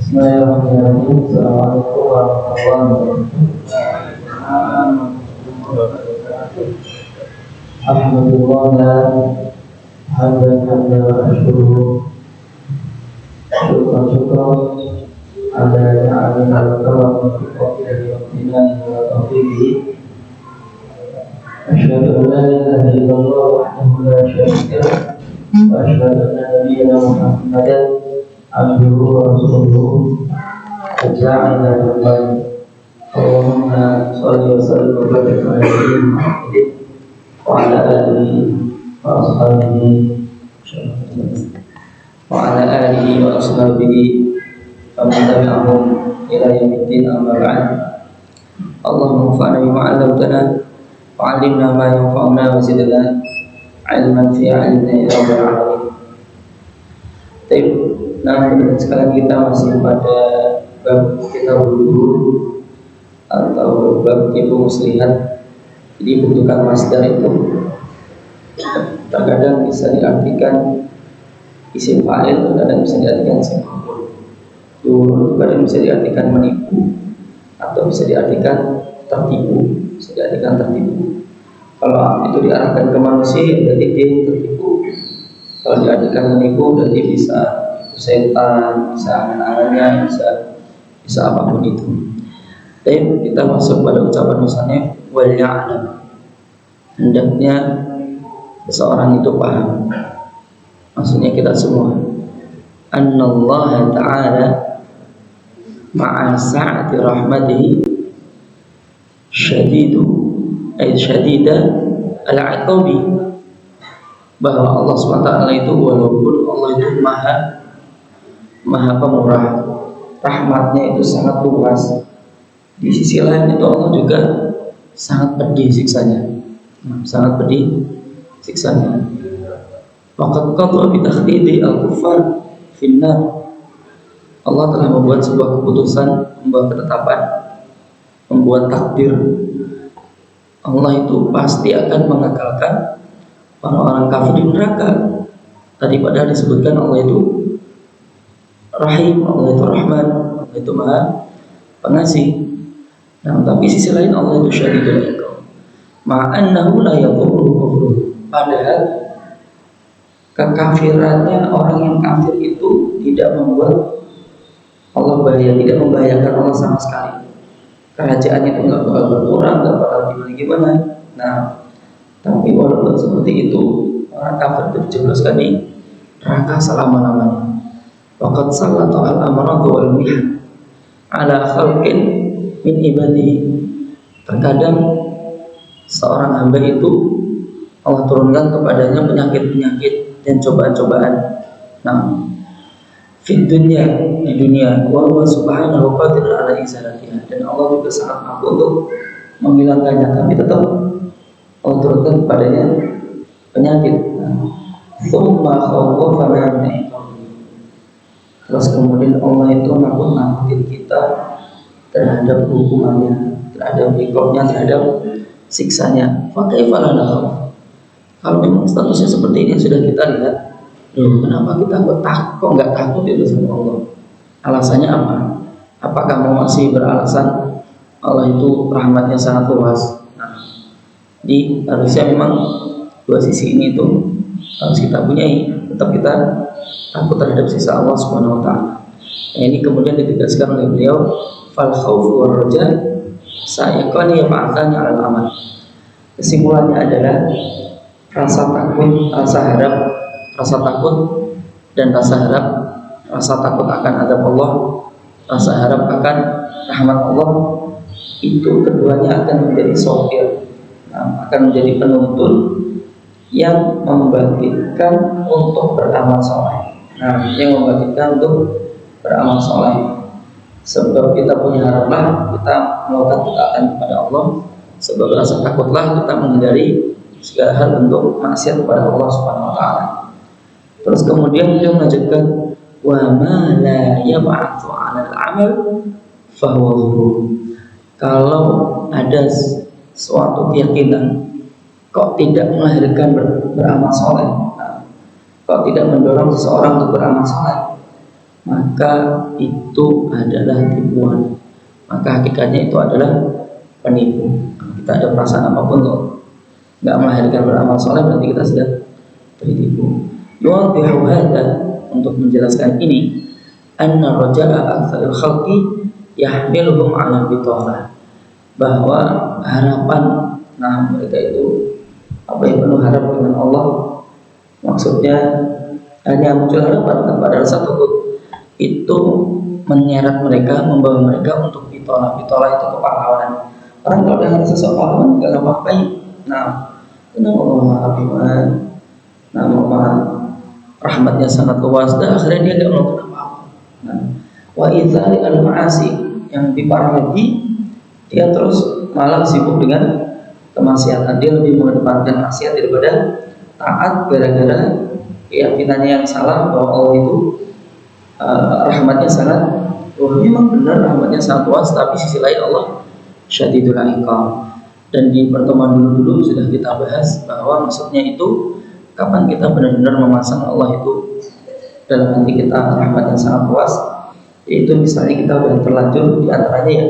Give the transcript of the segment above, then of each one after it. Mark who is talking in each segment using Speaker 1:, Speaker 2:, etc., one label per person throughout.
Speaker 1: Bismillahirrahmanirrahim. Assalamualaikum warahmatullahi wabarakatuh. Alhamdulillah, hamdan wa syukur. Syukur ada yang ada kalam dari Rabbina wa taufiqi. Asyhadu an la ilaha illallah wahdahu la syarika lah wa asyhadu anna nabiyyana Muhammadan abduhu wa rasuluhu ja'ala lillahi. Allahumma shalli wa sallim wa barik ala sayyidina Muhammadin wa ala alihi wa ashabihi wa ala alihi wa ashabihi wa man tabi'ahum ila yaumiddin, amma ba'd. Allahumma anfa'na bima 'allamtana wa 'allimna ma yanfa'una wa zidna 'ilman fi 'ilmina ya rabbal alamin. Nah, sekarang kita masih pada bab kitab wudhu atau bab ibu muslihat. Jadi bentukan masdar itu terkadang bisa diartikan isim fa'il, terkadang bisa diartikan isim maf'ul, terkadang bisa diartikan menipu atau bisa diartikan tertipu, Kalau itu diarahkan ke manusia berarti dia tertipu. Kalau diartikan menipu berarti bisa setan, bisa angan-angannya, bisa apapun itu. Tapi kita masuk pada ucapan misalnya wal ya'lam. Hendaknya seseorang itu paham. Maksudnya kita semua. Annallaha ta'ala ma'a sa'ati rahmatihi syadida al-'iqabi. Bahwa Allah SWT itu walaupun Allah itu maha pemurah, rahmatnya itu sangat luas, di sisi lain itu Allah juga sangat pedih siksanya. Waqad qadha bi takhdidi al-kuffar finnar. Allah telah membuat sebuah keputusan, membuat ketetapan, membuat takdir. Allah itu pasti akan mengekalkan orang-orang kafir di neraka. Tadi padahal disebutkan Allah itu Rahim, Allah itu Rahman, Allah itu Maha Pengasih. Nah, tapi sisi lain Allah itu Syadidul Iqab. Ma'annahu la yadhurru kufruh. Padahal kekafirannya orang yang kafir itu tidak membuat Allah bahaya, tidak membahayakan Allah sama sekali. Kerajaannya itu nggak bakal berkurang, nggak bakal gimana. Nah, tapi walaupun seperti itu, orang kafir terjebloskan di neraka selama-lamanya. Waqad sallata al-amrad wal mihan ala khalqin min ibadihi. Terkadang seorang hamba itu Allah turunkan kepadanya penyakit-penyakit dan cobaan-cobaan. Nah, di dunia, wa huwa subhanahu qadirun ala izalatiha. Dan Allah juga sangat mampu untuk menghilangkannya, tapi tetap Allah turunkan kepadanya penyakit. Tsumma khawwafana min iqabihi. Terus kemudian Allah itu nakut-nakutin kita terhadap hukumannya, terhadap iqabnya, terhadap siksanya. Fa kaifa la nakhaf? Kalau memang statusnya seperti ini sudah kita lihat, kenapa kita kok nggak takut itu sama Allah? Alasannya apa? Apakah mau masih beralasan Allah itu rahmatnya sangat luas? Jadi harusnya memang dua sisi ini itu harus kita punyai. Tetap kita takut terhadap sisa Allah Subhanahu wa taala. Nah, ini kemudian ditegaskan oleh beliau, fal khaufu war raja sayaqani ma'akani 'alal amal. Kesimpulannya adalah rasa takut dan rasa harap. Rasa takut akan azab Allah, rasa harap akan rahmat Allah, itu keduanya akan menjadi sopir, akan menjadi penuntun yang membangkitkan untuk beramal soleh. Sebab kita punya haraplah kita melakukan ketaatan kepada Allah. Sebab rasa takutlah kita menghindari segala hal bentuk maksiat kepada Allah Subhanahu wa taala. Terus kemudian beliau melanjutkan, wa ma la yab'atsu 'alal 'amal fa huwa ghurur. Kalau ada suatu keyakinan kok tidak melahirkan beramal soleh, kok tidak mendorong seseorang untuk beramal soleh, maka itu adalah tipuan, maka hakikatnya itu adalah penipu. Kita ada perasaan apapun kok nggak melahirkan beramal soleh, berarti kita sudah tertipu. Yuwadhihu hadza, untuk menjelaskan ini, anna raja'a aktsaril khalqi yahmiluhum 'ala bithalah, bahwa harapan, nah mereka itu apa yang penuh harap dengan Allah, maksudnya hanya muncul harapan tanpa ada rasa takut, itu menyeret mereka, membawa mereka untuk bitolah. Bitolah itu kepahlawanan. Orang kalau udah ngerasa sok pahlawan nggak ngapain. Nah, tenang, Allah Maha Rahman, nah Maha rahmatnya sangat luas, dan akhirnya dia nggak melakukan apa-apa. Nah, wa idzari al-ma'asi, yang lebih parah lagi, dia terus malah sibuk dengan kemaksiatan. Dia lebih mengedepankan maksiat daripada taat, gara-gara keyakinannya yang salah bahwa Allah itu rahmatnya sangat luas. Memang benar rahmatnya sangat luas, tapi sisi lain Allah syadidul iqab. Dan di pertemuan dulu sudah kita bahas bahwa maksudnya itu kapan kita benar-benar memasang Allah itu dalam hati kita, rahmat yang sangat luas, yaitu misalnya kita sudah terlanjur di antaranya ya,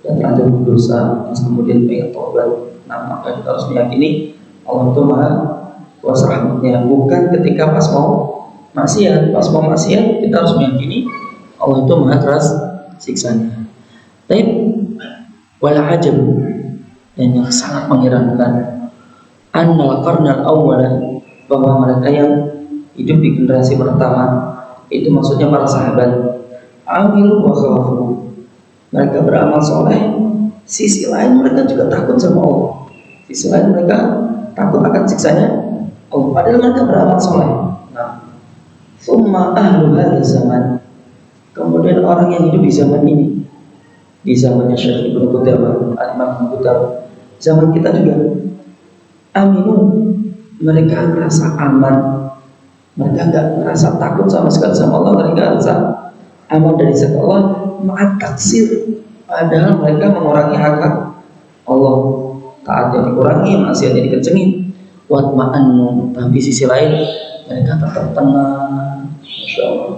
Speaker 1: dan terlanjur berdosa, terus kemudian pengen tobat. Nah, maka kita harus meyakini Allah itu maha luas rahmatnya, bukan ketika pas mau maksiat. Pas mau maksiat kita harus meyakini Allah itu maha keras siksanya. Tapi wal ajab, dan yang sangat mengherankan, annal qarnal awwala, bahwa mereka yang hidup di generasi pertama, itu maksudnya para sahabat, amilu wa khafu, mereka beramal soleh, sisi lain mereka juga takut sama Allah, sisi lain mereka takut akan siksanya Allah, padahal mereka beramal soleh. Nah, summa ahlu hadha zaman, kemudian orang yang hidup di zaman ini, di zamannya Syekh Ibnu Qudamah, Al-Imam Ibnu Qudamah, zaman kita juga, aminu, mereka merasa aman, mereka nggak merasa takut sama sekali sama Allah, mereka merasa aman dari zat Allah, ma'at taksir, padahal mereka mengurangi hak Allah, taatnya dikurangi, maksiatnya dikencengin, wat ma'annu, tapi sisi lain mereka tetap tenang. Masya Allah.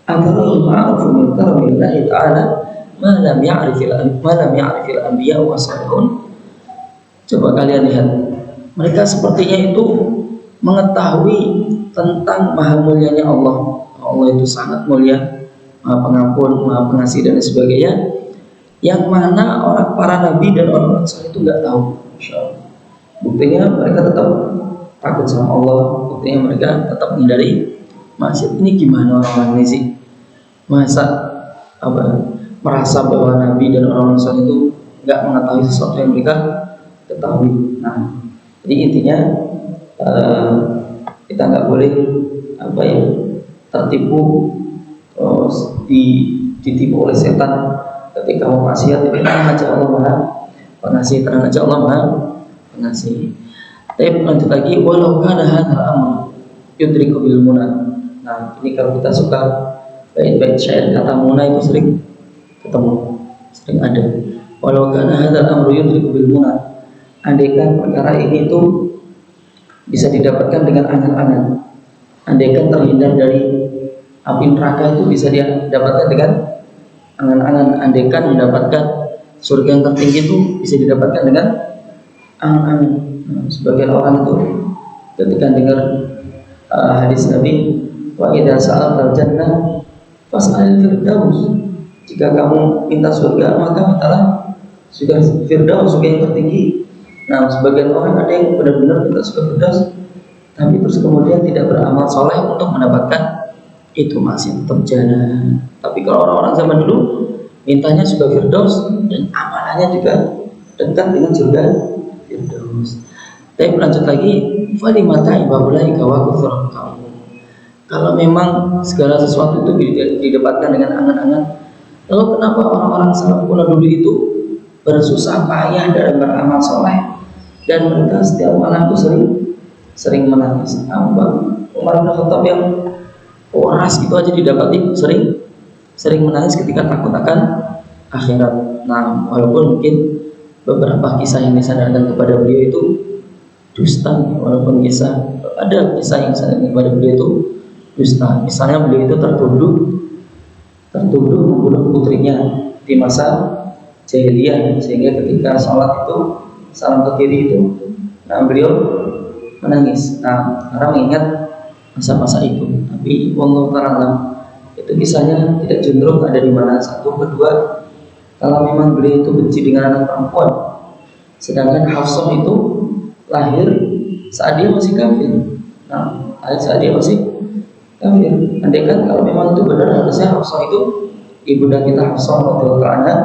Speaker 1: Atarul ma'afu min karamillahi ta'ala ma lam ya'rifil anbiya wa salihun. Coba kalian lihat, mereka sepertinya itu mengetahui tentang maha mulianya Allah. Allah itu sangat mulia, maha pengampun, maha pengasih dan sebagainya, yang mana orang para nabi dan orang saleh itu nggak tahu. Buktinya mereka tetap takut sama Allah, buktinya mereka tetap menghindari maksiat. Ini gimana orang ini sih? Masa merasa bahwa nabi dan orang saleh itu nggak mengetahui sesuatu yang mereka ketahui. Nah, jadi intinya kita nggak boleh tertipu, terus ditipu oleh setan ketika mau maksiat. Tenang aja, Allah maha pengasih, tenang aja, Allah maha pengasih. Tapi lanjut lagi, walau kana hadzal amr yudriku bil muna. Nah, ini kalau kita suka bait-bait syair, kata muna itu sering ketemu, sering ada. Walau kana hadzal amru yudriku bil muna, andaikan perkara ini itu bisa didapatkan dengan angan-angan, andaikan terhindar dari api neraka itu bisa dia dapatkan dengan angan-angan, andaikan mendapatkan surga yang tertinggi itu bisa didapatkan dengan angan-angan. Nah, sebagian orang itu ketika dengar hadis Nabi, wa idza sa'altal jannah fas'alil firdaus, jika kamu minta surga maka mintalah surga firdaus, surga yang tertinggi. Nah, sebagian orang ada yang benar-benar minta surga firdaus, tapi terus kemudian tidak beramal soleh untuk mendapatkan itu, masih tetap jalan. Tapi kalau orang-orang zaman dulu mintanya surga firdaus dan amalannya juga dekat dengan surga firdaus. Tapi lanjut lagi, falimata ibabulai kawaku kamu. Kalau memang segala sesuatu itu didapatkan dengan angan-angan, lalu kenapa orang-orang salaf kuno dulu itu bersusah payah dalam beramal soleh, dan mereka setiap malam itu sering menangis? Umar bin Khattab yang waras gitu aja didapati sering menangis ketika takut akan akhirat. Nah, walaupun mungkin beberapa kisah yang disandarkan kepada beliau itu dusta, walaupun ada kisah yang disandarkan kepada beliau itu dusta. Misalnya beliau itu tertuduh tertuduh membunuh putrinya di masa jahiliyah, sehingga ketika sholat itu salam ke kiri itu, nah beliau menangis. Nah, karena mengingat masa-masa itu. Tapi wallahu ta'ala itu kisahnya tidak cenderung ada di mana. Satu, kedua, kalau memang beliau itu benci dengan anak perempuan, sedangkan Hafsah itu lahir saat dia masih kafir. Nah, saat dia masih kafir. Andai kan kalau memang itu benar, harusnya Hafsah itu ibunda kita Hafsah radhiyallahu anha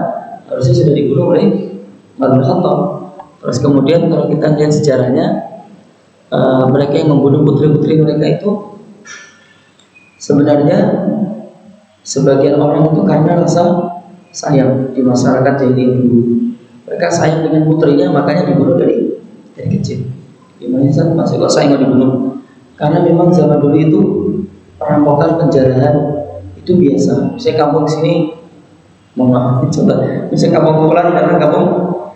Speaker 1: harusnya sudah dibunuh oleh Umar bin Khattab. Terus kemudian kalau kita lihat sejarahnya, mereka yang membunuh putri-putri mereka itu sebenarnya sebagian orang itu karena rasa sayang di masyarakat jahiliyah dulu. Mereka sayang dengan putrinya, makanya dibunuh dari kecil. Gimana sih masih kok sayang dibunuh? Karena memang zaman dulu itu perampokan, penjarahan itu biasa. Saya kampung sini, mohon maaf, coba. Misalnya kampung Pukulan karena kampung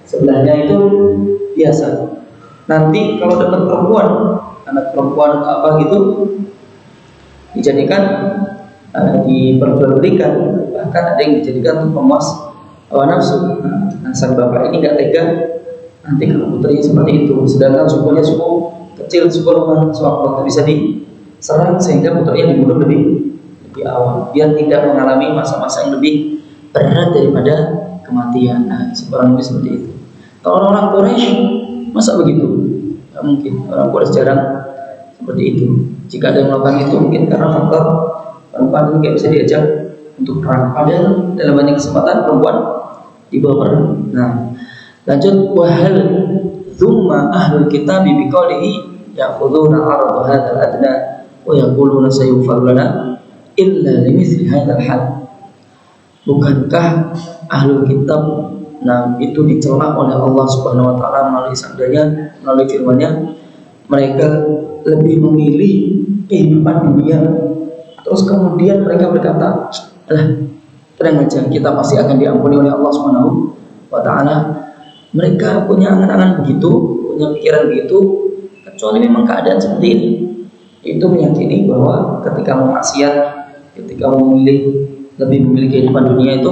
Speaker 1: sebelahnya itu biasa. Nanti kalau dapat perempuan, anak perempuan atau apa gitu, dijadikan diperjualbelikan, bahkan ada yang dijadikan untuk pemuas hawa nafsu. Nah, sang bapak ini nggak tega nanti kalau putrinya seperti itu, sedangkan sukunya suku kecil, suku lemah, suku bisa diserang sehingga putrinya dibunuh lebih awal, biar tidak mengalami masa-masa yang lebih berat daripada kematian. Nah, seorang lebih seperti itu. Kalau orang Quraisy masa begitu? Nggak mungkin. Orang Quraisy jarang seperti itu. Jika ada yang melakukan itu mungkin karena faktor perempuan ini nggak bisa diajak untuk perang. Padahal dalam banyak kesempatan perempuan dibawa perang. Nah, lanjut, wahal thumma ahlul kitab biqaulihi ya'khuduna 'arada hadzal adna wa yaquluna sayufar lana illa limithli hadzal hal. Bukankah ahlul kitab itu dicela oleh Allah Subhanahu wa taala melalui sabdanya, melalui firman-Nya, mereka lebih memilih kehidupan dunia. Terus kemudian mereka berkata, tenang aja, kita pasti akan diampuni oleh Allah Subhanahu wa taala. Mereka punya angan-angan begitu, punya pikiran begitu, kecuali memang keadaan seperti ini. Itu meyakini bahwa ketika maksiat, ketika lebih memilih kehidupan dunia itu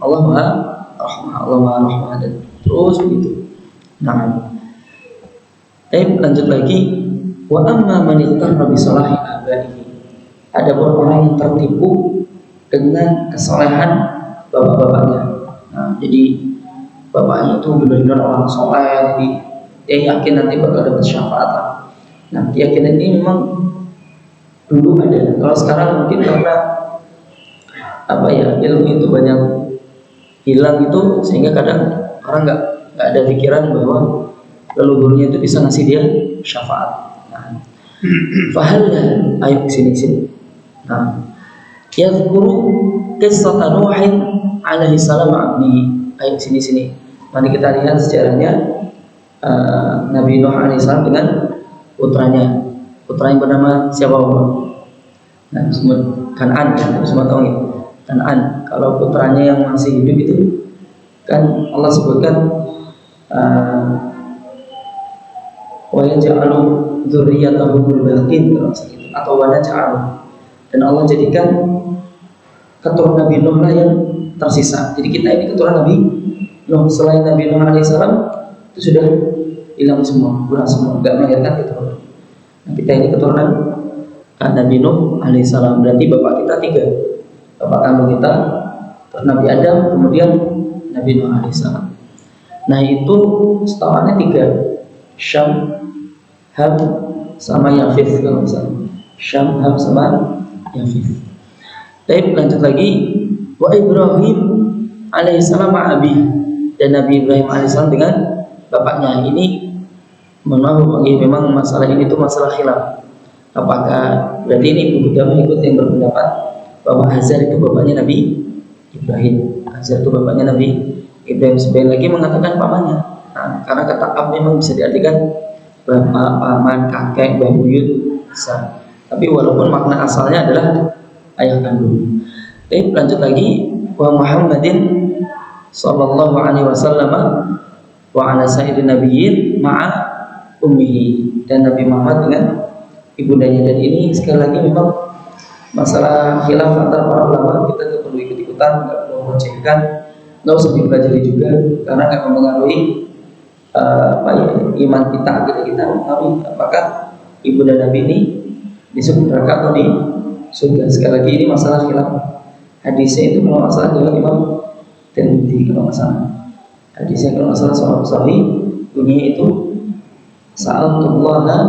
Speaker 1: Allah Maha Rahmah, Allah Maha Rahmah, dan terus begitu. Nah, lanjut lagi, wa amma man iqtarra bi salahi abaihi. Adapun orang yang tertipu dengan kesalehan bapak-bapaknya. Nah, jadi bapaknya itu benar-benar orang soleh, jadi dia yakin nanti bakal dapat syafaat. Nah, keyakinan ini memang dulu ada. Kalau sekarang mungkin karena ilmu itu banyak hilang itu, sehingga kadang orang nggak ada pikiran bahwa leluhurnya itu bisa ngasih dia syafaat. Nah, fahalnya, ayo sini. Nah, yadhkuru qissat Nuh alaihi salam abdi. Ayo sini. Mari kita lihat sejarahnya Nabi Nuh alaihi salam dengan putranya. Putranya bernama siapa? Nah, disebut Kan'an, kan semua tahu ya. Kan'an. Kalau putranya yang masih hidup itu kan Allah sebutkan wa yaj'alu dzurriyyatahu baqin, atau wa naj'alu, dan Allah jadikan keturunan Nabi Nuh lah yang tersisa. Jadi kita ini keturunan Nabi Nuh. Selain Nabi Nuh alaihissalam itu sudah hilang semua, pulang semua, nggak melahirkan keturunan. Nah, kita ini keturunan Nabi Nuh alaihissalam. Berarti bapak kita 3, bapak kandung kita, terus Nabi Adam, kemudian Nabi Nuh alaihissalam. Nah, itu setawannya 3, Syam, Ham, sama Yafith. Kalau misalnya Syam, Ham, sama Yafith. Baik, lanjut lagi, wa Ibrahim alaihissalam abi, dan Nabi Ibrahim alaihissalam dengan bapaknya. Ini memang masalah ini tuh masalah khilaf. Apakah berarti ini Ibu Dama ikut yang berpendapat bahwa Azar itu bapaknya Nabi Ibrahim, Azar itu bapaknya Nabi Ibrahim. Sebagian lagi mengatakan pamannya. Nah, karena kata ab memang bisa diartikan bapak, paman, kakek, buyut, bisa. Tapi walaupun makna asalnya adalah ayah kandung. Baik, lanjut lagi, wa Muhammadin sallallahu alaihi wasallam wa ala sayyidin nabiyyin ma'a ummihi, dan Nabi Muhammad dengan ibundanya. Dan ini sekali lagi memang masalah khilaf antara para ulama, kita tidak perlu ikuti ikutan, nggak perlu merujukkan, nggak usah dipelajari juga karena nggak mempengaruhi iman kita, kita mempengaruhi apakah ibu dan Nabi ini disebut neraka atau di surga. Sekali lagi ini masalah khilaf. Hadisnya itu kalau masalah adalah Imam Tirmidzi kalau masalah. Hadisnya kalau masalah soal sahih bunyi itu sa'altullaha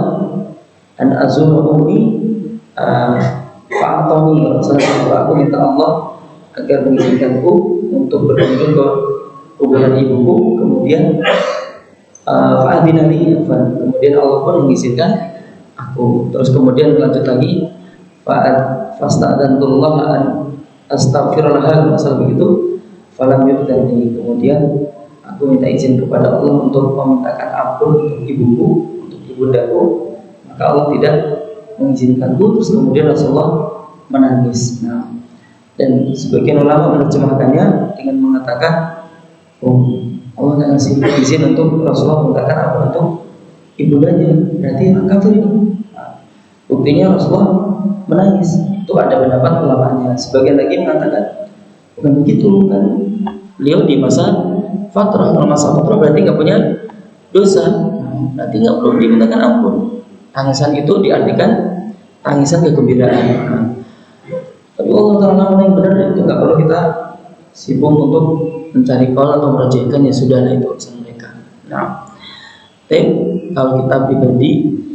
Speaker 1: an azura ummi fa'atoni. Kalau masalah aku minta Allah agar mengizinkanku untuk berkunjung ke kuburan ibuku, kemudian fa'adinali, kemudian Allah pun mengizinkan aku. Terus kemudian lanjut lagi fasta'adantullah an astaghfirullah, masalah begitu falam yudhani, kemudian aku minta izin kepada Allah untuk memintakan ampun untuk ibuku, untuk ibundaku, maka Allah tidak mengizinkanku. Terus kemudian Rasulullah menangis. Nah, dan sebagian ulama menerjemahkannya dengan mengatakan, oh, Allah nggak ngasih izin untuk Rasulullah memintakan ampun untuk ibundanya, berarti orang kafir ini. Nah, buktinya Rasulullah menangis. Itu ada pendapat ulamanya. Sebagian lagi mengatakan bukan begitu, kan beliau di masa fatrah. Kalau masa fatrah berarti nggak punya dosa, berarti nggak perlu dimintakan ampun. Tangisan itu diartikan tangisan kegembiraan. Tapi Allah Ta'ala yang benar itu nggak perlu kita sibuk untuk mencari kaul atau merujukkan, ya sudah lah, itu urusan mereka. Nah, tapi kalau kita pribadi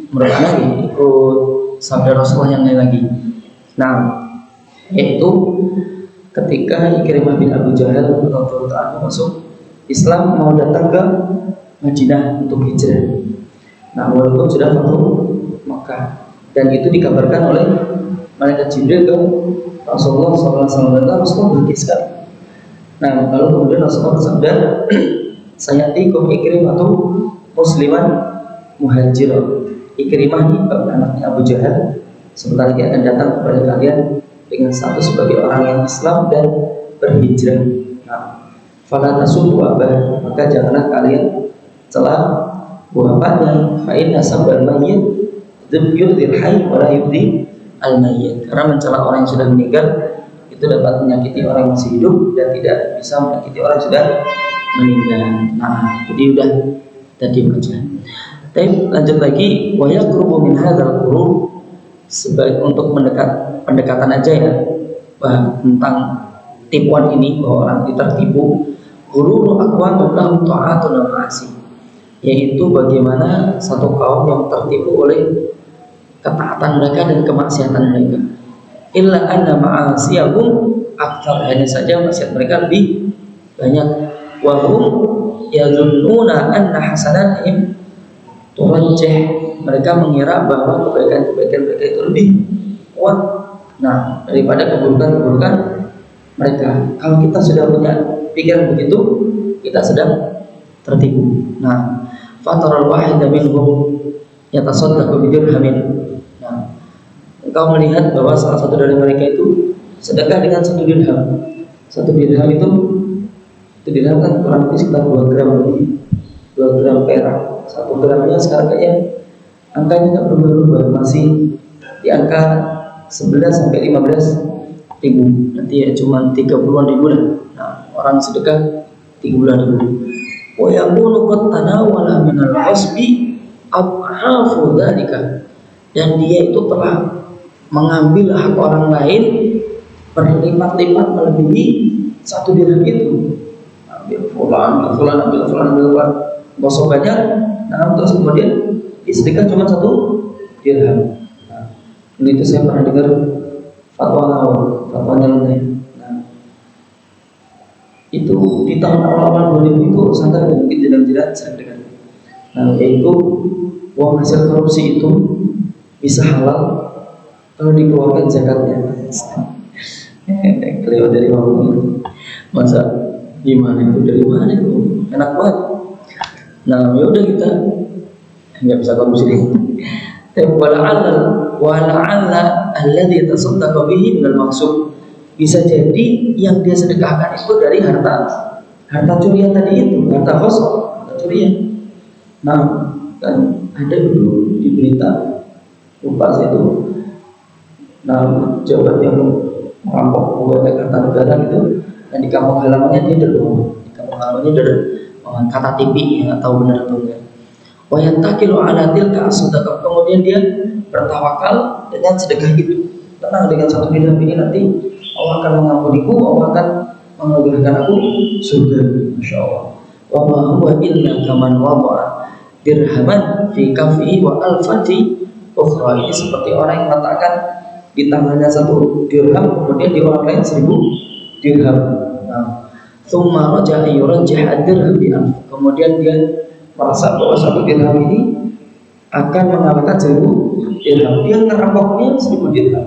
Speaker 1: menurut lagi ikut sabda Rasulullah yang lain lagi. Nah, yaitu ketika Ikrimah bin Abu Jahal radhiyallahu anhu masuk Islam, mau datang ke Madinah untuk hijrah. Nah, walaupun sudah masuk Makkah, dan itu dikabarkan oleh malaikat Jibril ke Rasulullah SAW, dan Rasulullah bahagia sekali. Nah, lalu kemudian Rasulullah bersabda, sayatikum Ikrimah atau musliman muhajir. Ikrimah ini anaknya Abu Jahal sebentar lagi akan datang kepada kalian dengan status sebagai orang yang Islam dan berhijrah. Nah, fala tasubbu abah, maka janganlah kalian celah bapaknya. Fa inna sabbal mayyit yudhil hayy wa la yudhi al mayyit. Karena mencela orang yang sudah meninggal itu dapat menyakiti orang yang masih hidup dan tidak bisa menyakiti orang yang sudah meninggal. Nah, jadi udah tadi aja. Tapi lanjut lagi, wa yaqrubu min hadzal qurub, sebagai untuk pendekatan aja ya tentang tipuan ini, bahwa orang itu tertipu. Ghururu aqwamun lahum ta'atun wa ma'asi, yaitu bagaimana satu kaum yang tertipu oleh ketaatan mereka dan kemaksiatan mereka. Illa anna ma'asiyahum akthar, hanya saja maksiat mereka lebih banyak. Wa hum yadhunnuna anna hasanatihim turajjih, mereka mengira bahwa kebaikan-kebaikan mereka itu lebih kuat, nah, daripada keburukan-keburukan mereka. Kalau kita sudah punya pikiran begitu, kita sedang tertipu. Nah, fataral wahida minhum yatasaddaqu bi dirhamin. Nah, engkau melihat bahwa salah satu dari mereka itu sedekah dengan 1 dirham. 1 dirham itu dirham kan kurang lebih sekitar 2 gram lebih, 2 gram perak. 1 gramnya sekarang kayaknya angkanya nggak berubah-ubah, masih di angka 11 sampai 15 ribu. Nanti ya cuma 30-an ribu lah. Nah, orang sedekah 30-an ribu. Wa yaqulu qad tanawala min al-hasbi adhafu dzalika, dan dia itu telah mengambil hak orang lain berlipat-lipat melebihi 1 dirham itu. Ambil fulan, bosok banyak. Nah, terus kemudian sedekah cuma 1 dirham. Nah, ini itu saya pernah dengar fatwanya Lunai. Nah, itu di tahun awal 2000 itu sangat mungkin jelas saya dengar. Nah, yaitu uang hasil korupsi itu bisa halal kalau dikeluarkan zakatnya. Kelewat dari uang, masa gimana itu, dari mana itu, enak banget. Nah, ya udah kita nggak bisa korupsi. Tapi wala'alla alladhi tasaddaqa bihi minal maksud, bisa jadi yang dia sedekahkan itu dari harta curian tadi itu, harta khosok, harta curian. Nah, kan ada dulu di berita, lupa saya itu, nah, pejabat yang merampok banyak harta negara gitu, dan di kampung halamannya dia dermawan, di kampung halamannya dermawan, kata TV nggak tahu benar atau enggak. Wayantakilu ala tilka as-sadaqah, kemudian dia bertawakal dengan sedekah itu, tenang dengan satu dirham ini nanti Allah akan mengampuniku, Allah akan menganugerahkan aku surga, masya Allah. Wa ma huwa illa kaman wada'a dirhaman fi kafihi wa alfan fi ukhra. Ini seperti orang yang meletakkan di tangannya satu dirham, kemudian di orang lain 1000 dirham. Nah, thumma raja'a yurajjih ad-dirham bi alf. Kemudian dia merasa bahwa satu dirham ini akan mengalahkan 1000 dirham. Dia ngerampoknya 1000 dirham.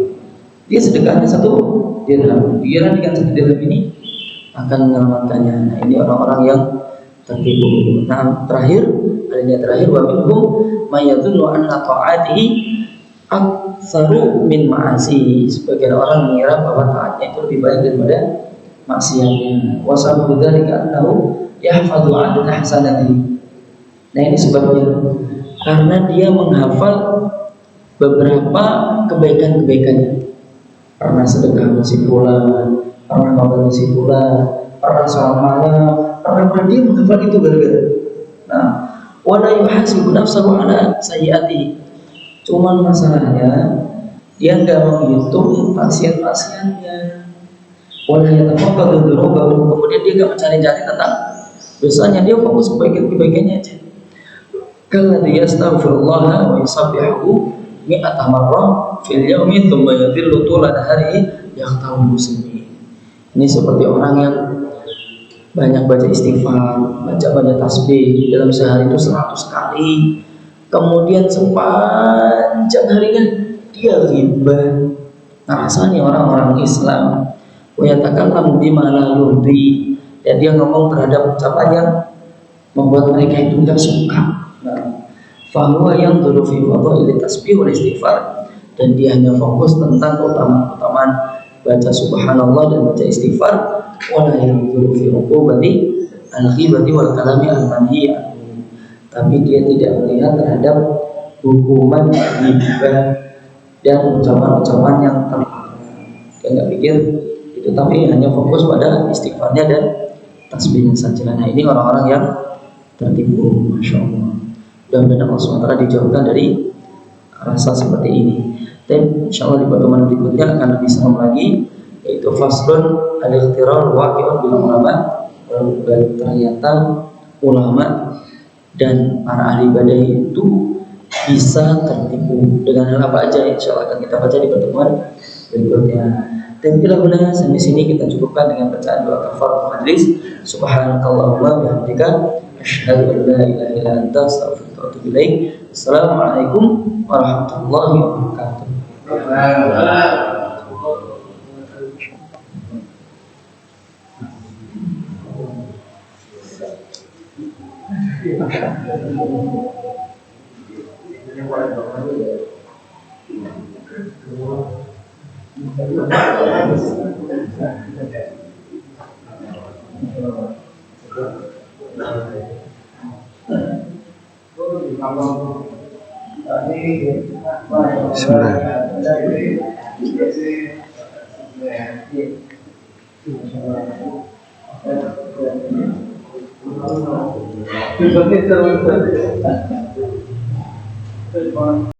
Speaker 1: Dia sedekahnya 1 dirham. Dia dengan 1 dirham ini akan menyelamatkannya. Nah, ini orang-orang yang tertipu. Nah, terakhir, alinea terakhir, wa minhum may yadhunnu anna ta'atihi aktsaru min ma'asi. Sebagian orang mengira bahwa taatnya itu lebih baik daripada maksiatnya. Wa sababu dzalika annahu yahfadhu 'adada hasanatihi. Nah, ini sebabnya karena dia menghafal beberapa kebaikan-kebaikannya. Pernah sedekah ngasih bulan, pernah makan ngasih bulan, pernah sholat malam, pernah dia menghafal itu gara-gara. Nah, wala yuhasibu nafsahu ala sayyiati. Cuman masalahnya dia nggak menghitung maksiat-maksiatnya. Wala yatafaqqadu dzunubahu, kemudian dia nggak mencari-cari tentang dosanya, dia fokus kebaikan-kebaikannya aja. Kalladzi yastaghfirullah wa yusabbihu mi'ata marrah fil yaumi thumma yadhillu tula naharihi yaqta'u muslimin. Ini seperti orang yang banyak baca istighfar, baca banyak tasbih dalam sehari itu 100 kali. Kemudian sepanjang harinya dia ghibah. Nah, rasanya orang-orang Islam yatakallamu bima la yurdi, dan dia ngomong terhadap ucapan yang membuat mereka itu enggak suka. Nah, fahuwa yang dulu fi fadhil tasbih wal istighfar, dan dia hanya fokus tentang keutamaan baca subhanallah dan baca istighfar, wala yang dulu fi uqubati al-ghibati wal kalami al-manhi, tapi dia tidak melihat terhadap hukuman ghibah dan ucapan-ucapan yang terlarang. Dia nggak pikir itu, tapi hanya fokus pada istighfarnya dan tasbihnya saja. Nah, ini orang-orang yang tertipu, masya Allah. Mudah-mudahan Allah SWT dijauhkan dari rasa seperti ini. Dan insya Allah di pertemuan berikutnya akan lebih serem lagi, yaitu faslun al-ikhtirar waqi'un bil ulama. Ternyata ulama dan para ahli ibadah itu bisa tertipu dengan hal apa aja. Insya Allah akan kita baca di pertemuan berikutnya. Dan bila benar sampai sini kita cukupkan dengan bacaan doa kafaratul majlis. Subhanakallahumma bihamdika asyhadu an la ilaha illa anta astaghfiruka wa atubu ilaik. Assalamualaikum warahmatullahi wabarakatuh. Bismillah.